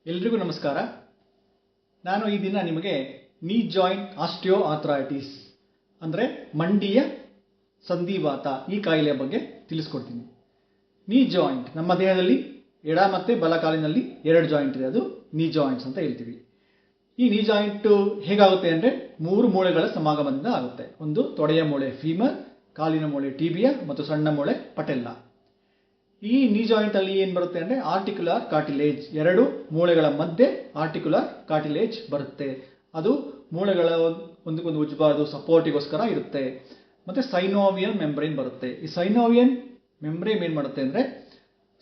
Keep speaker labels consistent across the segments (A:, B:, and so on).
A: ಎಲ್ರಿಗೂ ನಮಸ್ಕಾರ. ನಾನು ಈ ದಿನ ನಿಮಗೆ ನೀ ಜಾಯಿಂಟ್ ಆಸ್ಟಿಯೋ ಆರ್ಥರೈಟಿಸ್ ಅಂದರೆ ಮಂಡಿಯ ಸಂಧಿವಾತ ಈ ಕಾಯಿಲೆಯ ಬಗ್ಗೆ ತಿಳಿಸ್ಕೊಡ್ತೀನಿ. ನೀ ಜಾಯಿಂಟ್ ನಮ್ಮ ದೇಹದಲ್ಲಿ ಎಡ ಮತ್ತು ಬಲ ಕಾಲಿನಲ್ಲಿ ಎರಡು ಜಾಯಿಂಟ್ ಇದೆ, ಅದು ನೀ ಜಾಯಿಂಟ್ಸ್ ಅಂತ ಹೇಳ್ತೀವಿ. ಈ ನೀ ಜಾಯಿಂಟ್ ಹೇಗಾಗುತ್ತೆ ಅಂದರೆ ಮೂರು ಮೂಳೆಗಳ ಸಮಾಗಮದಿಂದ ಆಗುತ್ತೆ. ಒಂದು ತೊಡೆಯ ಮೂಳೆ ಫೀಮರ್, ಕಾಲಿನ ಮೂಳೆ ಟಿಬಿಯಾ ಮತ್ತು ಸಣ್ಣ ಮೂಳೆ ಪಟೆಲ್ಲ. ಈ ನೀ ಜಾಯಿಂಟ್ ಅಲ್ಲಿ ಏನು ಬರುತ್ತೆ ಅಂದರೆ ಆರ್ಟಿಕ್ಯುಲರ್ ಕಾರ್ಟಿಲೇಜ್, ಎರಡು ಮೂಳೆಗಳ ಮಧ್ಯೆ ಆರ್ಟಿಕ್ಯುಲರ್ ಕಾರ್ಟಿಲೇಜ್ ಬರುತ್ತೆ. ಅದು ಮೂಳೆಗಳ ಒಂದಕ್ಕೊಂದು ಉಜ್ಜಬಾರ್ದು ಸಪೋರ್ಟಿಗೋಸ್ಕರ ಇರುತ್ತೆ. ಮತ್ತೆ ಸೈನೋವಿಯಲ್ ಮೆಂಬ್ರೇನ್ ಬರುತ್ತೆ. ಈ ಸೈನೋವಿಯಲ್ ಮೆಂಬ್ರೇನ್ ಏನು ಮಾಡುತ್ತೆ ಅಂದರೆ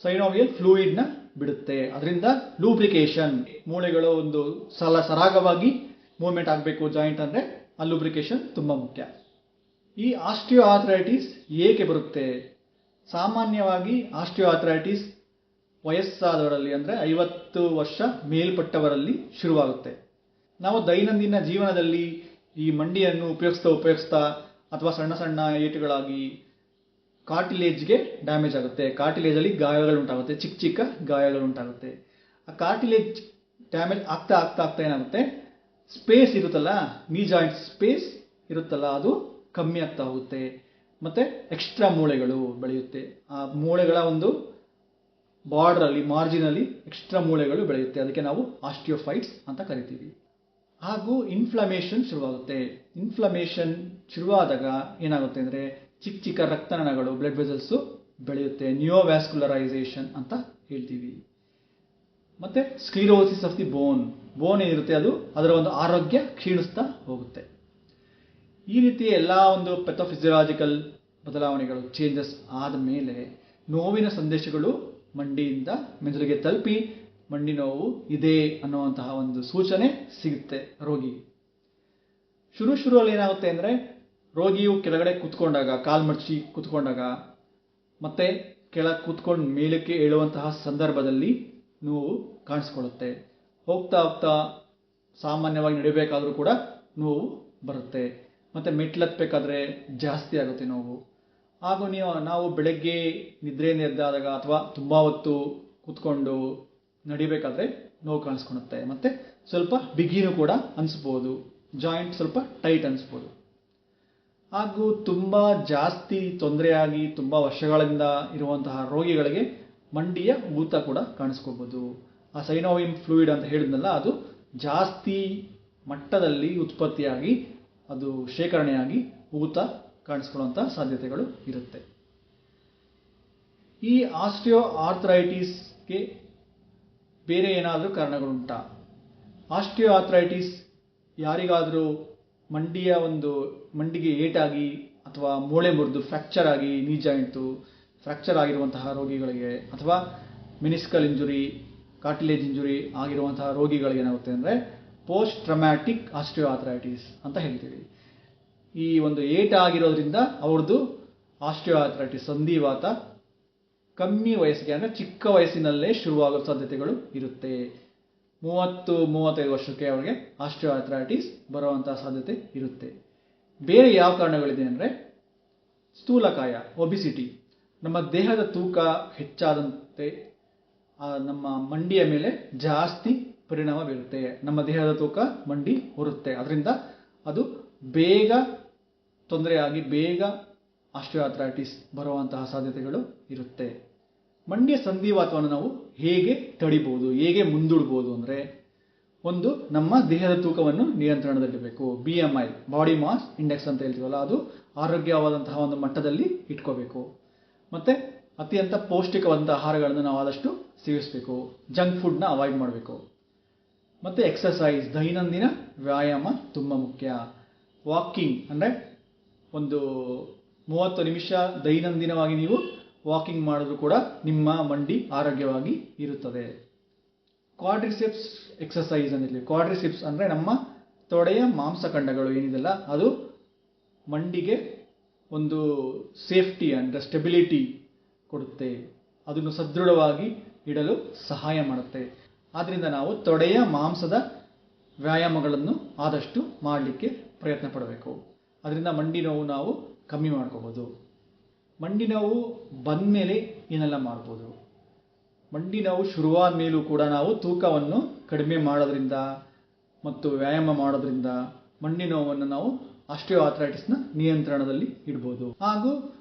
A: ಸೈನೋವಿಯಲ್ ಫ್ಲೂಯಿಡ್ ನ ಬಿಡುತ್ತೆ. ಅದರಿಂದ ಲೂಬ್ರಿಕೇಶನ್, ಮೂಳೆಗಳು ಒಂದು ಸರಾಗವಾಗಿ ಮೂವ್ಮೆಂಟ್ ಆಗಬೇಕು ಜಾಯಿಂಟ್ ಅಂದರೆ ಆ ಲೂಬ್ರಿಕೇಶನ್ ತುಂಬಾ ಮುಖ್ಯ. ಈ ಆಸ್ಟಿಯೋ ಆರ್ಥರೈಟಿಸ್ ಏಕೆ ಬರುತ್ತೆ? ಸಾಮಾನ್ಯವಾಗಿ ಆಸ್ಟಿಯೋ ಆರ್ಥರೈಟಿಸ್ ವಯಸ್ಸಾದವರಲ್ಲಿ ಅಂದರೆ 50 ವರ್ಷ ಮೇಲ್ಪಟ್ಟವರಲ್ಲಿ ಶುರುವಾಗುತ್ತೆ. ನಾವು ದೈನಂದಿನ ಜೀವನದಲ್ಲಿ ಈ ಮಂಡಿಯನ್ನು ಉಪಯೋಗಿಸ್ತಾ ಅಥವಾ ಸಣ್ಣ ಸಣ್ಣ ಏಟುಗಳಾಗಿ ಕಾರ್ಟಿಲೇಜ್ಗೆ ಡ್ಯಾಮೇಜ್ ಆಗುತ್ತೆ. ಕಾರ್ಟಿಲೇಜ್ ಅಲ್ಲಿ ಗಾಯಗಳುಂಟಾಗುತ್ತೆ, ಚಿಕ್ಕ ಚಿಕ್ಕ ಗಾಯಗಳುಂಟಾಗುತ್ತೆ. ಆ ಕಾರ್ಟಿಲೇಜ್ ಡ್ಯಾಮೇಜ್ ಆಗ್ತಾ ಆಗ್ತಾ ಆಗ್ತಾ ಏನಾಗುತ್ತೆ, ಸ್ಪೇಸ್ ಇರುತ್ತಲ್ಲ, ನೀ ಜಾಯಿಂಟ್ ಸ್ಪೇಸ್ ಇರುತ್ತಲ್ಲ, ಅದು ಕಮ್ಮಿ ಆಗ್ತಾ ಹೋಗುತ್ತೆ. ಮತ್ತೆ ಎಕ್ಸ್ಟ್ರಾ ಮೂಳೆಗಳು ಬೆಳೆಯುತ್ತೆ. ಆ ಮೂಳೆಗಳ ಒಂದು ಬಾರ್ಡರ್ ಅಲ್ಲಿ, ಮಾರ್ಜಿನ್ ಅಲ್ಲಿ ಎಕ್ಸ್ಟ್ರಾ ಮೂಳೆಗಳು ಬೆಳೆಯುತ್ತೆ. ಅದಕ್ಕೆ ನಾವು ಆಸ್ಟಿಯೋಫೈಟ್ಸ್ ಅಂತ ಕರಿತೀವಿ. ಹಾಗೂ ಇನ್ಫ್ಲಮೇಷನ್ ಶುರುವಾಗುತ್ತೆ. ಇನ್ಫ್ಲಮೇಷನ್ ಶುರುವಾದಾಗ ಏನಾಗುತ್ತೆ ಅಂದರೆ ಚಿಕ್ಕ ಚಿಕ್ಕ ರಕ್ತನಾಳಗಳು, ಬ್ಲಡ್ ವೆಸಲ್ಸ್ ಬೆಳೆಯುತ್ತೆ. ನಿಯೋವ್ಯಾಸ್ಕುಲರೈಸೇಷನ್ ಅಂತ ಹೇಳ್ತೀವಿ. ಮತ್ತೆ ಸ್ಕ್ಲಿರೋಸಿಸ್ ಆಫ್ ದಿ ಬೋನ್ ಏನಿರುತ್ತೆ ಅದು ಅದರ ಒಂದು ಆರೋಗ್ಯ ಕ್ಷೀಣಿಸ್ತಾ ಹೋಗುತ್ತೆ. ಈ ರೀತಿ ಎಲ್ಲ ಒಂದು ಪೆಥೋಫಿಸಿಯಲಾಜಿಕಲ್ ಬದಲಾವಣೆಗಳು, ಚೇಂಜಸ್ ಆದ ಮೇಲೆ ನೋವಿನ ಸಂದೇಶಗಳು ಮಂಡಿಯಿಂದ ಮೆದುಳಿಗೆ ತಲುಪಿ ಮಂಡಿ ನೋವು ಇದೆ ಅನ್ನುವಂತಹ ಒಂದು ಸೂಚನೆ ಸಿಗುತ್ತೆ ರೋಗಿಗೆ. ಶುರುವಲ್ಲಿ ಏನಾಗುತ್ತೆ ಅಂದರೆ ರೋಗಿಯು ಕೆಳಗಡೆ ಕೂತ್ಕೊಂಡಾಗ, ಕಾಲ್ ಮಡಚಿ ಕೂತ್ಕೊಂಡಾಗ ಮತ್ತೆ ಕೆಳಗೆ ಕೂತ್ಕೊಂಡು ಮೇಲಕ್ಕೆ ಏಳುವಂತಹ ಸಂದರ್ಭದಲ್ಲಿ ನೋವು ಕಾಣಿಸ್ಕೊಳ್ಳುತ್ತೆ. ಹೋಗ್ತಾ ಹೋಗ್ತಾ ಸಾಮಾನ್ಯವಾಗಿ ನಡೆಯಬೇಕಾದ್ರೂ ಕೂಡ ನೋವು ಬರುತ್ತೆ. ಮತ್ತೆ ಮೆಟ್ಲತ್ಬೇಕಾದ್ರೆ ಜಾಸ್ತಿ ಆಗುತ್ತೆ ನೋವು. ಹಾಗೂ ನಾವು ಬೆಳಗ್ಗೆ ನಿದ್ರೆಯಿಂದ ಎದ್ದಾದಾಗ ಅಥವಾ ತುಂಬಾ ಹೊತ್ತು ಕೂತ್ಕೊಂಡು ನಡಿಬೇಕಾದ್ರೆ ನೋವು ಕಾಣಿಸ್ಕೊಳುತ್ತೆ. ಮತ್ತೆ ಸ್ವಲ್ಪ ಬಿಗಿನೂ ಕೂಡ ಅನಿಸ್ಬೋದು, ಜಾಯಿಂಟ್ ಸ್ವಲ್ಪ ಟೈಟ್ ಅನಿಸ್ಬೋದು. ಹಾಗೂ ತುಂಬಾ ಜಾಸ್ತಿ ತೊಂದರೆಯಾಗಿ ತುಂಬಾ ವರ್ಷಗಳಿಂದ ಇರುವಂತಹ ರೋಗಿಗಳಿಗೆ ಮಂಡಿಯ ಊತ ಕೂಡ ಕಾಣಿಸ್ಕೋಬಹುದು. ಆ ಸೈನೋವಿಯಲ್ ಫ್ಲೂಯಿಡ್ ಅಂತ ಹೇಳಿದ್ನಲ್ಲ, ಅದು ಜಾಸ್ತಿ ಮಟ್ಟದಲ್ಲಿ ಉತ್ಪತ್ತಿಯಾಗಿ ಅದು ಶೇಖರಣೆಯಾಗಿ ಊತ ಕಾಣಿಸ್ಕೊಳ್ಳುವಂಥ ಸಾಧ್ಯತೆಗಳು ಇರುತ್ತೆ. ಈ ಆಸ್ಟಿಯೋ ಆರ್ಥರೈಟಿಸ್ಗೆ ಬೇರೆ ಏನಾದರೂ ಕಾರಣಗಳುಂಟಾ? ಆಸ್ಟಿಯೋ ಆರ್ಥರೈಟಿಸ್ ಯಾರಿಗಾದರೂ ಮಂಡಿಗೆ ಏಟಾಗಿ ಅಥವಾ ಮೂಳೆ ಮುರಿದು ಫ್ರ್ಯಾಕ್ಚರ್ ಆಗಿ, ನೀ ಜಾಯಿಂಟ್ ಫ್ರ್ಯಾಕ್ಚರ್ ಆಗಿರುವಂತಹ ರೋಗಿಗಳಿಗೆ ಅಥವಾ ಮೆನಿಸ್ಕಲ್ ಇಂಜುರಿ, ಕಾರ್ಟಿಲೇಜ್ ಇಂಜುರಿ ಆಗಿರುವಂತಹ ರೋಗಿಗಳಿಗೆ ಏನಾಗುತ್ತೆ ಅಂದರೆ ಪೋಸ್ಟ್ ಟ್ರಾಮ್ಯಾಟಿಕ್ ಆಸ್ಟಿಯೋ ಆರ್ಥರೈಟಿಸ್ ಅಂತ ಹೇಳ್ತೀವಿ. ಈ ಒಂದು ಏಟ ಆಗಿರೋದ್ರಿಂದ ಅವ್ರದ್ದು ಆಸ್ಟಿಯೋ ಆರ್ಥರೈಟಿಸ್ ಸಂಧಿವಾತ ಕಮ್ಮಿ ವಯಸ್ಸಿಗೆ ಅಂದರೆ ಚಿಕ್ಕ ವಯಸ್ಸಿನಲ್ಲೇ ಶುರುವಾಗೋ ಸಾಧ್ಯತೆಗಳು ಇರುತ್ತೆ. 30-35 ವರ್ಷಕ್ಕೆ ಅವರಿಗೆ ಆಸ್ಟಿಯೋ ಆರ್ಥರೈಟಿಸ್ ಬರುವಂತಹ ಸಾಧ್ಯತೆ ಇರುತ್ತೆ. ಬೇರೆ ಯಾವ ಕಾರಣಗಳಿದೆ ಅಂದರೆ ಸ್ಥೂಲಕಾಯ, ಒಬಿಸಿಟಿ. ನಮ್ಮ ದೇಹದ ತೂಕ ಹೆಚ್ಚಾದಂತೆ ನಮ್ಮ ಮಂಡಿಯ ಮೇಲೆ ಜಾಸ್ತಿ ಪರಿಣಾಮ ಬೀರುತ್ತೆ. ನಮ್ಮ ದೇಹದ ತೂಕ ಮಂಡಿ ಹೊರುತ್ತೆ. ಅದರಿಂದ ಅದು ಬೇಗ ತೊಂದರೆಯಾಗಿ ಬೇಗ ಆಸ್ಟಿಯೋ ಆರ್ಥರೈಟಿಸ್ ಬರುವಂತಹ ಸಾಧ್ಯತೆಗಳು ಇರುತ್ತೆ. ಮಂಡಿಯ ಸಂಧಿವಾತವನ್ನು ನಾವು ಹೇಗೆ ತಡಿಬಹುದು, ಹೇಗೆ ಮುಂದೂಡಬಹುದು ಅಂದರೆ, ಒಂದು, ನಮ್ಮ ದೇಹದ ತೂಕವನ್ನು ನಿಯಂತ್ರಣದಲ್ಲಿರಬೇಕು. BMI, ಬಾಡಿ ಮಾಸ್ ಇಂಡೆಕ್ಸ್ ಅಂತ ಹೇಳ್ತೀವಲ್ಲ, ಅದು ಆರೋಗ್ಯವಾದಂತಹ ಒಂದು ಮಟ್ಟದಲ್ಲಿ ಇಟ್ಕೋಬೇಕು. ಮತ್ತೆ ಅತ್ಯಂತ ಪೌಷ್ಟಿಕವಾದಂತಹ ಆಹಾರಗಳನ್ನು ನಾವು ಆದಷ್ಟು ಸೇವಿಸಬೇಕು. ಜಂಕ್ ಫುಡ್ನ ಅವಾಯ್ಡ್ ಮಾಡಬೇಕು. ಮತ್ತೆ ಎಕ್ಸಸೈಸ್, ದೈನಂದಿನ ವ್ಯಾಯಾಮ ತುಂಬ ಮುಖ್ಯ. ವಾಕಿಂಗ್ ಅಂದರೆ ಒಂದು 30 ನಿಮಿಷ ದೈನಂದಿನವಾಗಿ ನೀವು ವಾಕಿಂಗ್ ಮಾಡಿದ್ರು ಕೂಡ ನಿಮ್ಮ ಮಂಡಿ ಆರೋಗ್ಯವಾಗಿ ಇರುತ್ತದೆ. ಕ್ವಾಡ್ರಿಸೆಪ್ಸ್ ಎಕ್ಸಸೈಸ್ ಅಂದಿರಲಿ. ಕ್ವಾಡ್ರಿಸೆಪ್ಸ್ ಅಂದರೆ ನಮ್ಮ ತೊಡೆಯ ಮಾಂಸಖಂಡಗಳು ಏನಿದೆಲ್ಲ, ಅದು ಮಂಡಿಗೆ ಒಂದು ಸೇಫ್ಟಿ ಅಂದರೆ ಸ್ಟೆಬಿಲಿಟಿ ಕೊಡುತ್ತೆ. ಅದನ್ನು ಸದೃಢವಾಗಿ ಇಡಲು ಸಹಾಯ ಮಾಡುತ್ತೆ. ಆದ್ದರಿಂದ ನಾವು ತೊಡೆಯ ಮಾಂಸದ ವ್ಯಾಯಾಮಗಳನ್ನು ಆದಷ್ಟು ಮಾಡಲಿಕ್ಕೆ ಪ್ರಯತ್ನ ಪಡಬೇಕು. ಅದರಿಂದ ಮಂಡಿ ನೋವು ನಾವು ಕಮ್ಮಿ ಮಾಡ್ಕೋಬಹುದು. ಮಂಡಿ ನೋವು ಬಂದ ಮೇಲೆ ಏನೆಲ್ಲ ಮಾಡ್ಬೋದು? ಮಂಡಿ ನೋವು ಶುರುವಾದ ಮೇಲೂ ಕೂಡ ನಾವು ತೂಕವನ್ನು ಕಡಿಮೆ ಮಾಡೋದ್ರಿಂದ ಮತ್ತು ವ್ಯಾಯಾಮ ಮಾಡೋದ್ರಿಂದ ಮಂಡಿ ನೋವನ್ನು ನಾವು ಆಸ್ಟಿಯೋಆರ್ಥರೈಟಿಸ್ನ ನಿಯಂತ್ರಣದಲ್ಲಿ ಇಡ್ಬೋದು. ಹಾಗೂ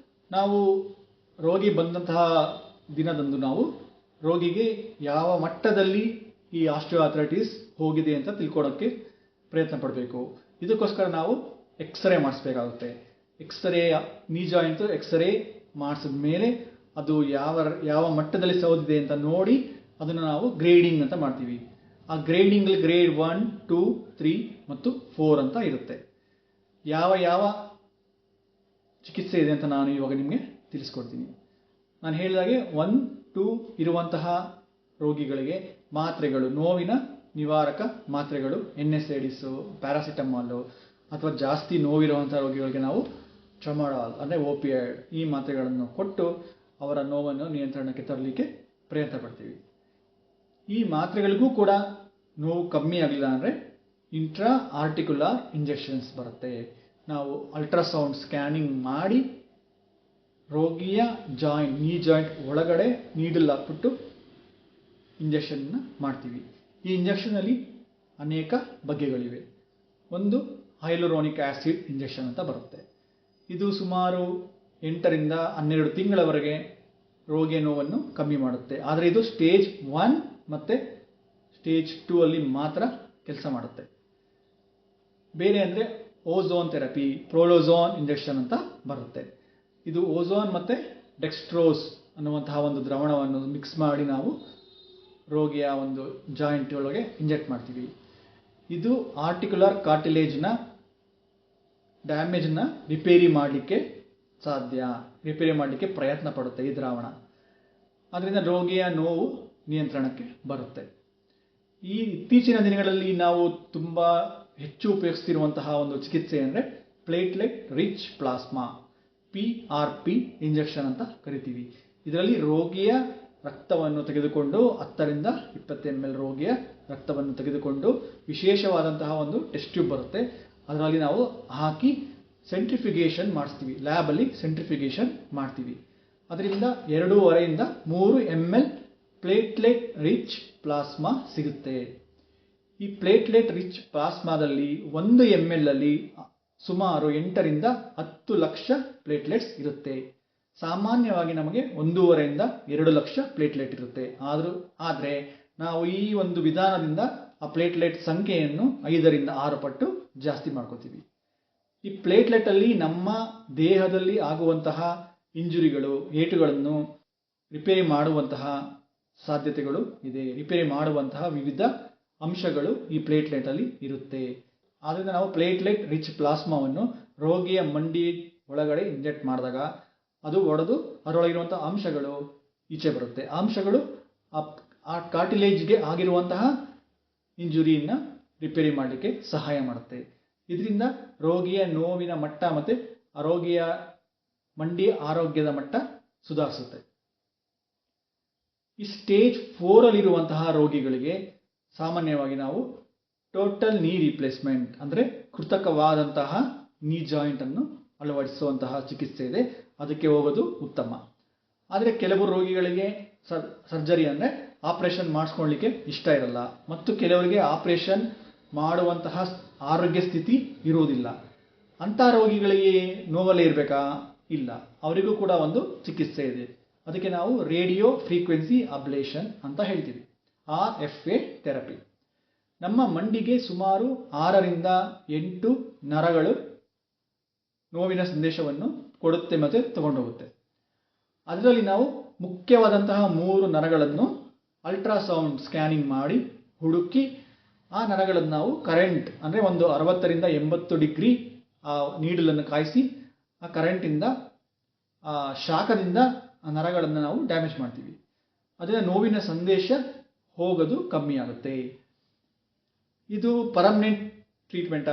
A: ನಾವು ರೋಗಿ ಬಂದಂತಹ ದಿನದಂದು ನಾವು ರೋಗಿಗೆ ಯಾವ ಮಟ್ಟದಲ್ಲಿ ಈ ಆಸ್ಟಿಯೋಆರ್ಥರೈಟಿಸ್ ಹೋಗಿದೆ ಅಂತ ತಿಳ್ಕೊಳ್ಳೋಕ್ಕೆ ಪ್ರಯತ್ನ ಪಡಬೇಕು. ಇದಕ್ಕೋಸ್ಕರ ನಾವು ಎಕ್ಸ್ರೇ ಮಾಡಿಸ್ಬೇಕಾಗುತ್ತೆ. ಎಕ್ಸ್ರೇ ನೀ ಜಾಯಿಂಟ್ ಎಕ್ಸ್ರೇ ಮಾಡಿಸಿದ ಮೇಲೆ ಅದು ಯಾವ ಮಟ್ಟದಲ್ಲಿ ಸೌದಿದೆ ಅಂತ ನೋಡಿ ಅದನ್ನು ನಾವು ಗ್ರೇಡಿಂಗ್ ಅಂತ ಮಾಡ್ತೀವಿ. ಆ ಗ್ರೇಡಿಂಗ್ ಗ್ರೇಡ್ 1, 2, 3 ಮತ್ತು 4 ಅಂತ ಇರುತ್ತೆ. ಯಾವ ಚಿಕಿತ್ಸೆ ಇದೆ ಅಂತ ನಾನು ಇವಾಗ ನಿಮಗೆ ತಿಳಿಸ್ಕೊಡ್ತೀನಿ. ನಾನು ಹೇಳಿದಾಗೆ 1, 2 ಇರುವಂತಹ ರೋಗಿಗಳಿಗೆ ಮಾತ್ರೆಗಳು, ನೋವಿನ ನಿವಾರಕ ಮಾತ್ರೆಗಳು, NSAIDs, ಪ್ಯಾರಾಸಿಟಮಾಲ್ ಅಥವಾ ಜಾಸ್ತಿ ನೋವಿರುವಂತಹ ರೋಗಿಗಳಿಗೆ ನಾವು ಟ್ರಮಾಡಾಲ್ ಅಂದರೆ ಓಪಿಯಾಯ್ಡ್ ಈ ಮಾತ್ರೆಗಳನ್ನು ಕೊಟ್ಟು ಅವರ ನೋವನ್ನು ನಿಯಂತ್ರಣಕ್ಕೆ ತರಲಿಕ್ಕೆ ಪ್ರಯತ್ನ ಪಡ್ತೀವಿ. ಈ ಮಾತ್ರೆಗಳಿಗೂ ಕೂಡ ನೋವು ಕಮ್ಮಿ ಆಗಲಿಲ್ಲ ಅಂದರೆ ಇಂಟ್ರಾ ಆರ್ಟಿಕ್ಯುಲರ್ ಇಂಜೆಕ್ಷನ್ಸ್ ಬರುತ್ತೆ. ನಾವು ಅಲ್ಟ್ರಾಸೌಂಡ್ ಸ್ಕ್ಯಾನಿಂಗ್ ಮಾಡಿ ರೋಗಿಯ ಜಾಯಿಂಟ್, ನೀ ಜಾಯಿಂಟ್ ಒಳಗಡೆ ನೀಡಲ್ ಹಾಕ್ಬಿಟ್ಟು ಇಂಜೆಕ್ಷನ್ನ ಮಾಡ್ತೀವಿ. ಈ ಇಂಜೆಕ್ಷನಲ್ಲಿ ಅನೇಕ ಬಗೆಗಳಿವೆ. ಒಂದು ಹೈಲುರೋನಿಕ್ ಆಸಿಡ್ ಇಂಜೆಕ್ಷನ್ ಅಂತ ಬರುತ್ತೆ. ಇದು ಸುಮಾರು 8 ರಿಂದ 12 ತಿಂಗಳವರೆಗೆ ರೋಗಿಯ ನೋವನ್ನು ಕಮ್ಮಿ ಮಾಡುತ್ತೆ. ಆದರೆ ಇದು ಸ್ಟೇಜ್ 1 ಮತ್ತು ಸ್ಟೇಜ್ 2 ಅಲ್ಲಿ ಮಾತ್ರ ಕೆಲಸ ಮಾಡುತ್ತೆ. ಬೇರೆ ಅಂದರೆ ಓಝೋನ್ ಥೆರಪಿ, ಪ್ರೋಲೋಝೋನ್ ಇಂಜೆಕ್ಷನ್ ಅಂತ ಬರುತ್ತೆ. ಇದು ಓಝೋನ್ ಮತ್ತು ಡೆಕ್ಸ್ಟ್ರೋಸ್ ಅನ್ನುವಂತಹ ಒಂದು ದ್ರಾವಣವನ್ನು ಮಿಕ್ಸ್ ಮಾಡಿ ನಾವು ರೋಗಿಯ ಒಂದು ಜಾಯಿಂಟ್ ಒಳಗೆ ಇಂಜೆಕ್ಟ್ ಮಾಡ್ತೀವಿ. ಇದು ಆರ್ಟಿಕ್ಯುಲರ್ ಕಾರ್ಟಿಲೇಜ್ನ ಡ್ಯಾಮೇಜ್ನ ರಿಪೇರಿ ಮಾಡಲಿಕ್ಕೆ ರಿಪೇರಿ ಮಾಡಲಿಕ್ಕೆ ಪ್ರಯತ್ನ ಪಡುತ್ತೆ ಈ ದ್ರಾವಣ. ಅದರಿಂದ ರೋಗಿಯ ನೋವು ನಿಯಂತ್ರಣಕ್ಕೆ ಬರುತ್ತೆ. ಈ ಇತ್ತೀಚಿನ ದಿನಗಳಲ್ಲಿ ನಾವು ತುಂಬ ಹೆಚ್ಚು ಉಪಯೋಗಿಸ್ತಿರುವಂತಹ ಒಂದು ಚಿಕಿತ್ಸೆ ಅಂದರೆ platelet rich plasma, PRP injection ಅಂತ ಕರಿತೀವಿ. ಇದರಲ್ಲಿ ರೋಗಿಯ ರಕ್ತವನ್ನು ತೆಗೆದುಕೊಂಡು 10 ರಿಂದ 20 ml ರೋಗಿಯ ರಕ್ತವನ್ನು ತೆಗೆದುಕೊಂಡು ವಿಶೇಷವಾದಂತಹ ಒಂದು ಟೆಸ್ಟ್ ಟ್ಯೂಬ್ ಬರುತ್ತೆ. ಅದರಲ್ಲಿ ನಾವು ಹಾಕಿ ಸೆಂಟ್ರಿಫಿಗೇಷನ್ ಮಾಡಿಸ್ತೀವಿ. ಲ್ಯಾಬಲ್ಲಿ ಸೆಂಟ್ರಿಫಿಗೇಷನ್ ಮಾಡ್ತೀವಿ. ಅದರಿಂದ 2.5 ರಿಂದ 3 ml ಪ್ಲೇಟ್ಲೆಟ್ ರಿಚ್ ಪ್ಲಾಸ್ಮಾ ಸಿಗುತ್ತೆ. ಈ ಪ್ಲೇಟ್ಲೆಟ್ ರಿಚ್ ಪ್ಲಾಸ್ಮಾದಲ್ಲಿ 1 ml ಅಲ್ಲಿ ಸುಮಾರು 8 ರಿಂದ 10 ಲಕ್ಷ ಪ್ಲೇಟ್ಲೆಟ್ಸ್ ಇರುತ್ತೆ. ಸಾಮಾನ್ಯವಾಗಿ ನಮಗೆ 1.5 ರಿಂದ 2 ಲಕ್ಷ ಪ್ಲೇಟ್ಲೆಟ್ ಇರುತ್ತೆ. ಆದರೆ ನಾವು ಈ ಒಂದು ವಿಧಾನದಿಂದ ಆ ಪ್ಲೇಟ್ಲೆಟ್ ಸಂಖ್ಯೆಯನ್ನು 5 ರಿಂದ 6 ಪಟ್ಟು ಜಾಸ್ತಿ ಮಾಡ್ಕೋತೀವಿ. ಈ ಪ್ಲೇಟ್ಲೆಟ್ ಅಲ್ಲಿ ನಮ್ಮ ದೇಹದಲ್ಲಿ ಆಗುವಂತಹ ಇಂಜುರಿಗಳು, ಏಟುಗಳನ್ನು ರಿಪೇರಿ ಮಾಡುವಂತಹ ಸಾಧ್ಯತೆಗಳು ಇದೆ. ರಿಪೇರಿ ಮಾಡುವಂತಹ ವಿವಿಧ ಅಂಶಗಳು ಈ ಪ್ಲೇಟ್ಲೆಟ್ ಅಲ್ಲಿ ಇರುತ್ತೆ. ಆದ್ದರಿಂದ ನಾವು ಪ್ಲೇಟ್ಲೆಟ್ ರಿಚ್ ಪ್ಲಾಸ್ಮಾವನ್ನು ರೋಗಿಯ ಮಂಡಿ ಒಳಗಡೆ ಇಂಜೆಕ್ಟ್ ಮಾಡಿದಾಗ ಅದು ಒಡೆದು ಅದರೊಳಗಿರುವಂತಹ ಅಂಶಗಳು ಈಚೆ ಬರುತ್ತೆ. ಆ ಅಂಶಗಳು ಆ ಕಾರ್ಟಿಲೇಜ್ಗೆ ಆಗಿರುವಂತಹ ಇಂಜುರಿಯನ್ನು ರಿಪೇರಿ ಮಾಡಲಿಕ್ಕೆ ಸಹಾಯ ಮಾಡುತ್ತೆ. ಇದರಿಂದ ರೋಗಿಯ ನೋವಿನ ಮಟ್ಟ ಮತ್ತು ರೋಗಿಯ ಮಂಡಿ ಆರೋಗ್ಯದ ಮಟ್ಟ ಸುಧಾರಿಸುತ್ತೆ. ಈ ಸ್ಟೇಜ್ 4 ಅಲ್ಲಿರುವಂತಹ ರೋಗಿಗಳಿಗೆ ಸಾಮಾನ್ಯವಾಗಿ ನಾವು ಟೋಟಲ್ ನೀ ರಿಪ್ಲೇಸ್ಮೆಂಟ್ ಅಂದರೆ ಕೃತಕವಾದಂತಹ ನೀ ಜಾಯಿಂಟ್ ಅನ್ನು ಅಳವಡಿಸುವಂತಹ ಚಿಕಿತ್ಸೆ ಇದೆ. ಅದಕ್ಕೆ ಹೋಗೋದು ಉತ್ತಮ. ಆದರೆ ಕೆಲವು ರೋಗಿಗಳಿಗೆ ಸರ್ಜರಿ ಅಂದರೆ ಆಪರೇಷನ್ ಮಾಡಿಸ್ಕೊಳ್ಳಿಕ್ಕೆ ಇಷ್ಟ ಇರಲ್ಲ ಮತ್ತು ಕೆಲವರಿಗೆ ಆಪರೇಷನ್ ಮಾಡುವಂತಹ ಆರೋಗ್ಯ ಸ್ಥಿತಿ ಇರುವುದಿಲ್ಲ. ಅಂಥ ರೋಗಿಗಳಿಗೆ ನೋವಲ್ಲೇ ಇರಬೇಕಾ? ಇಲ್ಲ, ಅವರಿಗೂ ಕೂಡ ಒಂದು ಚಿಕಿತ್ಸೆ ಇದೆ. ಅದಕ್ಕೆ ನಾವು ರೇಡಿಯೋ ಫ್ರೀಕ್ವೆನ್ಸಿ ಅಬ್ಲೇಷನ್ ಅಂತ ಹೇಳ್ತೀವಿ, RFA ಥೆರಪಿ. ನಮ್ಮ ಮಂಡಿಗೆ ಸುಮಾರು 6 ರಿಂದ 8 ನರಗಳು ನೋವಿನ ಸಂದೇಶವನ್ನು ಕೊಡುತ್ತೆ ಮತ್ತು ತಗೊಂಡೋಗುತ್ತೆ. ಅದರಲ್ಲಿ ನಾವು ಮುಖ್ಯವಾದಂತಹ 3 ನರಗಳನ್ನು ಅಲ್ಟ್ರಾಸೌಂಡ್ ಸ್ಕ್ಯಾನಿಂಗ್ ಮಾಡಿ ಹುಡುಕಿ ಆ ನರಗಳನ್ನು ನಾವು ಕರೆಂಟ್ ಅಂದರೆ ಒಂದು 60 ರಿಂದ 80 ಡಿಗ್ರಿ ಆ ನೀಡಲನ್ನು ಕಾಯಿಸಿ ಆ ಕರೆಂಟಿಂದ ಆ ಶಾಖದಿಂದ ಆ ನರಗಳನ್ನು ನಾವು ಡ್ಯಾಮೇಜ್ ಮಾಡ್ತೀವಿ. ಅದರಿಂದ ನೋವಿನ ಸಂದೇಶ ಹೋಗೋದು ಕಮ್ಮಿ ಆಗುತ್ತೆ. ಇದು ಪರ್ಮನೆಂಟ್ ಟ್ರೀಟ್ಮೆಂಟ್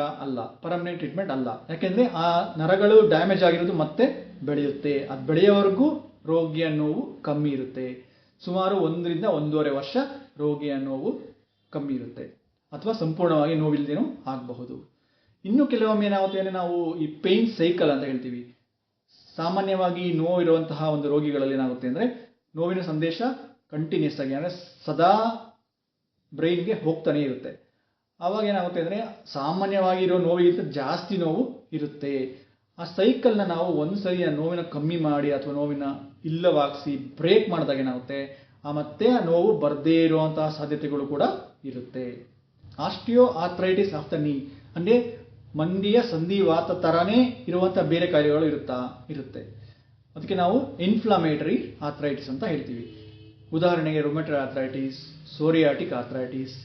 A: ಅಲ್ಲ. ಯಾಕೆಂದರೆ ಆ ನರಗಳು ಡ್ಯಾಮೇಜ್ ಆಗಿರೋದು ಮತ್ತೆ ಬೆಳೆಯುತ್ತೆ. ಅದು ಬೆಳೆಯೋವರೆಗೂ ರೋಗಿಯ ನೋವು ಕಮ್ಮಿ ಇರುತ್ತೆ. ಸುಮಾರು 1 ರಿಂದ 1.5 ವರ್ಷ ರೋಗಿಯ ನೋವು ಕಮ್ಮಿ ಇರುತ್ತೆ ಅಥವಾ ಸಂಪೂರ್ಣವಾಗಿ ನೋವಿಲ್ಲದೇನೂ ಆಗಬಹುದು. ಇನ್ನು ಕೆಲವೊಮ್ಮೆ ಏನಾಗುತ್ತೆ ಅಂದರೆ ನಾವು ಈ ಪೇನ್ ಸೈಕಲ್ ಅಂತ ಹೇಳ್ತೀವಿ. ಸಾಮಾನ್ಯವಾಗಿ ನೋವಿರುವಂತಹ ಒಂದು ರೋಗಿಗಳಲ್ಲಿ ಏನಾಗುತ್ತೆ ಅಂದರೆ ನೋವಿನ ಸಂದೇಶ ಕಂಟಿನ್ಯೂಸ್ ಆಗಿ ಅಂದರೆ ಸದಾ ಬ್ರೈನ್ಗೆ ಹೋಗ್ತಾನೆ ಇರುತ್ತೆ. ಆವಾಗ ಏನಾಗುತ್ತೆ ಅಂದರೆ ಸಾಮಾನ್ಯವಾಗಿರೋ ನೋವಿಗಿಂತ ಜಾಸ್ತಿ ನೋವು ಇರುತ್ತೆ. ಆ ಸೈಕಲ್ನ ನಾವು ಒಂದ್ಸರಿ ಆ ನೋವಿನ ಕಮ್ಮಿ ಮಾಡಿ ಅಥವಾ ನೋವಿನ ಇಲ್ಲವಾಗಿಸಿ ಬ್ರೇಕ್ ಮಾಡಿದಾಗ ಏನಾಗುತ್ತೆ, ಮತ್ತೆ ಆ ನೋವು ಬರದೇ ಇರುವಂತಹ ಸಾಧ್ಯತೆಗಳು ಕೂಡ ಇರುತ್ತೆ. ಆಸ್ಟಿಯೋ ಆರ್ಥ್ರೈಟಿಸ್ ಆಫ್ ದ ನೀ ಅಂದರೆ ಮಂಡಿಯ ಸಂಧಿವಾತ ಥರನೇ ಇರುವಂಥ ಬೇರೆ ಕಾಯಿಲೆಗಳು ಇರುತ್ತೆ. ಅದಕ್ಕೆ ನಾವು ಇನ್ಫ್ಲಮೇಟರಿ ಆರ್ಥ್ರೈಟಿಸ್ ಅಂತ ಹೇಳ್ತೀವಿ. ಉದಾಹರಣೆಗೆ ರುಮೆಟೆಡ್ ಆರ್ಥ್ರೈಟಿಸ್, ಸೋರಿಯಾಟಿಕ್ ಆರ್ಥ್ರೈಟಿಸ್,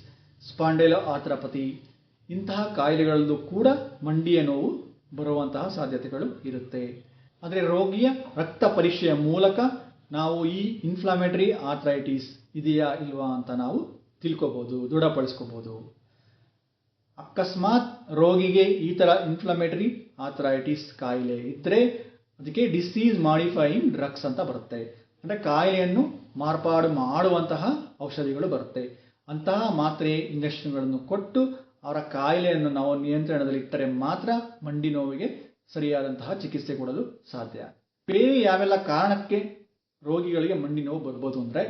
A: ಸ್ಪಾಂಡೈಲೋ ಆರ್ಥ್ರಪತಿ ಇಂತಹ ಕಾಯಿಲೆಗಳಲ್ಲೂ ಕೂಡ ಮಂಡಿಯ ನೋವು ಬರುವಂತಹ ಸಾಧ್ಯತೆಗಳು ಇರುತ್ತೆ. ಆದರೆ ರೋಗಿಯ ರಕ್ತ ಪರೀಕ್ಷೆಯ ಮೂಲಕ ನಾವು ಈ ಇನ್ಫ್ಲಮೇಟರಿ ಆರ್ಥ್ರೈಟಿಸ್ ಇದೆಯಾ ಇಲ್ವಾ ಅಂತ ನಾವು ತಿಳ್ಕೊಬೋದು, ದೃಢಪಡಿಸ್ಕೋಬೋದು. ಅಕಸ್ಮಾತ್ ರೋಗಿಗೆ ಈ ಥರ ಇನ್ಫ್ಲಮೇಟರಿ ಆರ್ಥ್ರೈಟಿಸ್ ಕಾಯಿಲೆ ಇದ್ದರೆ ಅದಕ್ಕೆ ಡಿಸೀಸ್ ಮಾಡಿಫೈಯಿಂಗ್ ಡ್ರಗ್ಸ್ ಅಂತ ಬರುತ್ತೆ. ಅಂದರೆ ಕಾಯಿಲೆಯನ್ನು ಮಾರ್ಪಾಡು ಮಾಡುವಂತಹ ಔಷಧಿಗಳು ಬರುತ್ತೆ. ಅಂತಹ ಮಾತ್ರೆ ಇಂಜೆಕ್ಷನ್ಗಳನ್ನು ಕೊಟ್ಟು ಅವರ ಕಾಯಿಲೆಯನ್ನು ನಾವು ನಿಯಂತ್ರಣದಲ್ಲಿ ಇಟ್ಟರೆ ಮಾತ್ರ ಮಂಡಿ ನೋವಿಗೆ ಸರಿಯಾದಂತಹ ಚಿಕಿತ್ಸೆ ಕೊಡಲು ಸಾಧ್ಯ. ಬೇರೆ ಯಾವೆಲ್ಲ ಕಾರಣಕ್ಕೆ ರೋಗಿಗಳಿಗೆ ಮಂಡಿ ನೋವು ಬರ್ಬೋದು ಅಂದರೆ,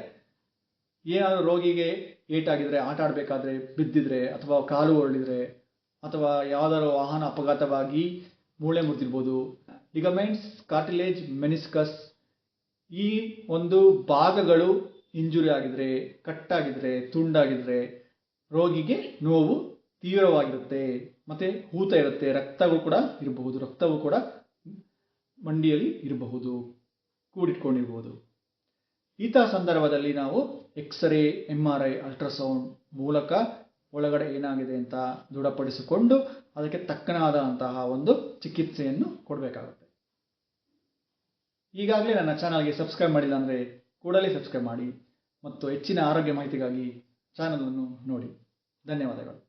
A: ಏನಾದರೂ ರೋಗಿಗೆ ಏಟಾಗಿದ್ರೆ, ಆಟ ಆಡಬೇಕಾದ್ರೆ ಬಿದ್ದಿದ್ರೆ, ಅಥವಾ ಕಾಲು ಹೊರಳಿದ್ರೆ, ಅಥವಾ ಯಾವುದಾದ್ರು ವಾಹನ ಅಪಘಾತವಾಗಿ ಮೂಳೆ ಮುರಿದಿರ್ಬೋದು, ಲಿಗಮೆಂಟ್ಸ್, ಕಾರ್ಟಿಲೇಜ್, ಮೆನಿಸ್ಕಸ್ ಈ ಒಂದು ಭಾಗಗಳು ಇಂಜುರಿ ಆಗಿದ್ರೆ, ಕಟ್ಟಾಗಿದ್ರೆ, ತುಂಡಾಗಿದ್ರೆ ರೋಗಿಗೆ ನೋವು ತೀವ್ರವಾಗಿರುತ್ತೆ. ಮತ್ತೆ ಊತ ಇರುತ್ತೆ, ರಕ್ತವೂ ಕೂಡ ಮಂಡಿಯಲ್ಲಿ ಇರಬಹುದು, ಕೂಡಿಟ್ಕೊಂಡಿರ್ಬೋದು. ಇಂತಹ ಸಂದರ್ಭದಲ್ಲಿ ನಾವು ಎಕ್ಸ್ರೇ, MRI, ಅಲ್ಟ್ರಾಸೌಂಡ್ ಮೂಲಕ ಒಳಗಡೆ ಏನಾಗಿದೆ ಅಂತ ದೃಢಪಡಿಸಿಕೊಂಡು ಅದಕ್ಕೆ ತಕ್ಕನಾದಂತಹ ಒಂದು ಚಿಕಿತ್ಸೆಯನ್ನು ಕೊಡಬೇಕಾಗುತ್ತೆ. ಈಗಾಗಲೇ ನನ್ನ ಚಾನಲ್ಗೆ ಸಬ್ಸ್ಕ್ರೈಬ್ ಮಾಡಿಲ್ಲ ಅಂದರೆ ಕೂಡಲೇ ಸಬ್ಸ್ಕ್ರೈಬ್ ಮಾಡಿ ಮತ್ತು ಹೆಚ್ಚಿನ ಆರೋಗ್ಯ ಮಾಹಿತಿಗಾಗಿ ಚಾನಲನ್ನು ನೋಡಿ. ಧನ್ಯವಾದಗಳು.